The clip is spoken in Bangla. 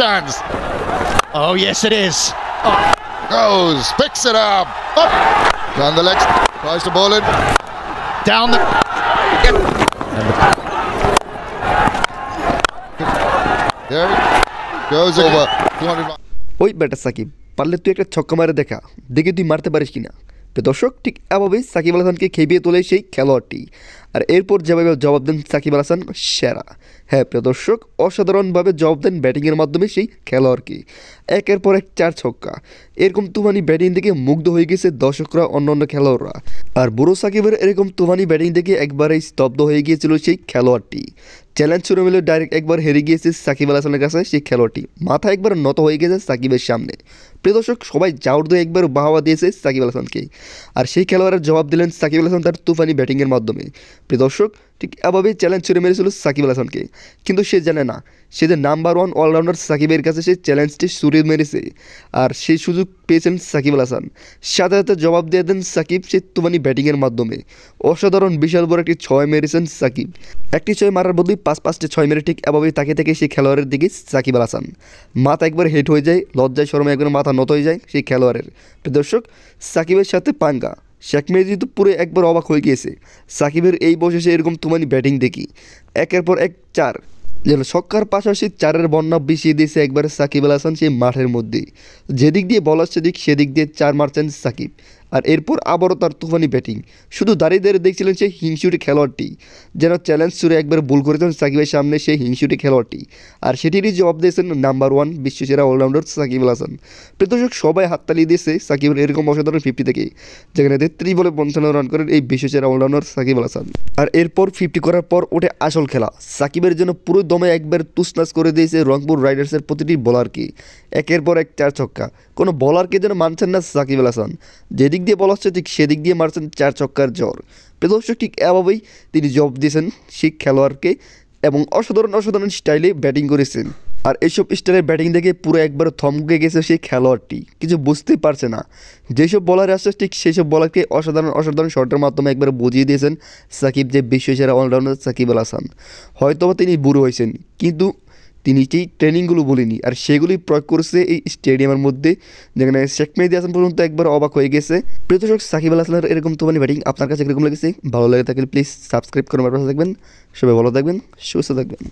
chance. Oh, yes, it is. Goes, picks it up. Down the legs, tries to bowl it. Down the... There it goes over. 200 runs. ওই ব্যাটার সাকিব, পারলে তুই একটা ছক্কা মারে দেখা, দেখে তুই মারতে পারিস কিনা। তো দর্শক, ঠিক এভাবেই সাকিব আল হাসানকে খেপিয়ে তোলে সেই খেলোয়াড়টি। আর এরপর যেভাবে জবাব দেন সাকিব আল হাসান, সেরা। হ্যাঁ প্রিয় দর্শক, অসাধারণভাবে জবাব দেন ব্যাটিংয়ের মাধ্যমে সেই খেলোয়াড়কে। একের পর এক 4 ছক্কা। এরকম তুফানি ব্যাটিং দেখে মুগ্ধ হয়ে গেছে দর্শকরা, অন্যান্য খেলোয়াড়রা। আর বুড়ো সাকিবের এরকম তুফানি ব্যাটিং দেখে একবারেই স্তব্ধ হয়ে গিয়েছিল সেই খেলোয়াড়টি। চ্যালেঞ্জ ছুড়ে মিলে ডাইরেক্ট একবার হেরে গিয়েছে সাকিব আল হাসানের কাছে সেই খেলোয়াড়টি। মাথা একবার নত হয়ে গেছে সাকিবের সামনে। প্রিয় দর্শক, সবাই জাউর দিয়ে একবার বাহাওয়া দিয়েছে সাকিব আল হাসানকে। আর সেই খেলোয়াড়ের জবাব দিলেন সাকিব আল হাসান তার তুফানি ব্যাটিংয়ের মাধ্যমে। প্রিয় দর্শক, ঠিক এভাবেই চ্যালেঞ্জ ছুড়ে মেরেছিল সাকিব আল হাসানকে। কিন্তু সে জানে না, সে যে নাম্বার 1 অলরাউন্ডার সাকিবের কাছে সেই চ্যালেঞ্জটি ছুড়ে মেরেছে। আর সেই সুযোগ পেয়েছেন সাকিব আল হাসান। সাথে সাথে জবাব দিয়ে দেন সাকিব সেই তুফানি ব্যাটিংয়ের মাধ্যমে। অসাধারণ বিশাল বড় একটি 6 মেরেছেন সাকিব। একটি 6 মারার বদলে 5-5টি 6 মেরে ঠিক এভাবেই তাকে থেকে সেই খেলোয়াড়ের দিকে সাকিব আল হাসান। মাথা একবার হেট হয়ে যায়, লজ্জায় শরমে একবার মাথা নত হয়ে যায় সেই খেলোয়াড়ের। প্রিয় দর্শক, সাকিবের সাথে পাঙ্গা। শেখ মেহেদী তো পুরো একবার অবাক হয়ে গিয়েছে সাকিবের এই বয়সে এরকম তুফানি ব্যাটিং দেখি। একের পর এক 4, যেন ছক্কার পাশাপাশি 4-এর বন্যা বিষিয়ে দিয়েছে একবারে সাকিব আল হাসান সেই মাঠের মধ্যে। যেদিক দিয়ে বল আসছে সেদিক দিয়ে 4 মারছেন সাকিব। আর এরপর আবারও তার তুফানি ব্যাটিং। শুধু দাঁড়িয়ে দাঁড়িয়ে দেখছিলেন সেই হিংসুটি খেলোয়াড়টি, যেন চ্যালেঞ্জ ছুড়ে একবার ভুল করেছেন সাকিবের সামনে সেই হিংসুটি খেলোয়াড়টি। আর সেটিরই জবাব দিয়েছেন নাম্বার 1 বিশ্বসেরা অলরাউন্ডার সাকিব আল হাসান। প্রদর্শক সবাই হাততালি দিয়েছে সাকিবের এরকম অসাধারণ 50 থেকে, যেখানে 33 বলে 55 রান করেন এই বিশ্বসেরা অলরাউন্ডার সাকিব আল হাসান। আর এরপর 50 করার পর ওঠে আসল খেলা। সাকিবের জন্য পুরো দমে একবার তুসনাস করে দিয়েছে রংপুর রাইডার্সের প্রতিটি বোলারকে। একের পর এক 4 ছক্কা। কোনো বলারকে যেন মানছেন না সাকিব আল হাসান। যেদিক দিয়ে বল আসছে ঠিক সেদিক দিয়ে মারছেন 4 ছক্কার জ্বর। প্রদর্শক ঠিক এভাবেই তিনি জবাব দিয়েছেন সেই খেলোয়াড়কে এবং অসাধারণ স্টাইলে ব্যাটিং করেছেন। আর এইসব স্টাইলের ব্যাটিং দেখে পুরো একবার থমকে গেছে সেই খেলোয়াড়টি, কিছু বুঝতেই পারছে না। যেসব বলার আসছে ঠিক সেই সব বলারকে অসাধারণ শটের মাধ্যমে একবার বুঝিয়ে দিয়েছেন সাকিব যে বিশ্বসেরা অলরাউন্ডার সাকিব আল হাসান। হয়তোবা তিনি বুড়ো হয়েছেন, কিন্তু তিনি যেই ট্রেনিংগুলো বলিনি আর সেগুলি প্রয়োগ করেছে এই স্টেডিয়ামের মধ্যে, যেখানে শেখ মেহেদী হাসান পর্যন্ত একবার অবাক হয়ে গেছে। প্রিয় দর্শক, সাকিব আল হাসানের এরকম তুফানি ব্যাটিং আপনার কাছে এরকম লেগেছে? ভালো লেগে থাকলে প্লিজ সাবস্ক্রাইব করে আমার পাশে থাকবেন। সবাই ভালো থাকবেন, সুস্থ থাকবেন।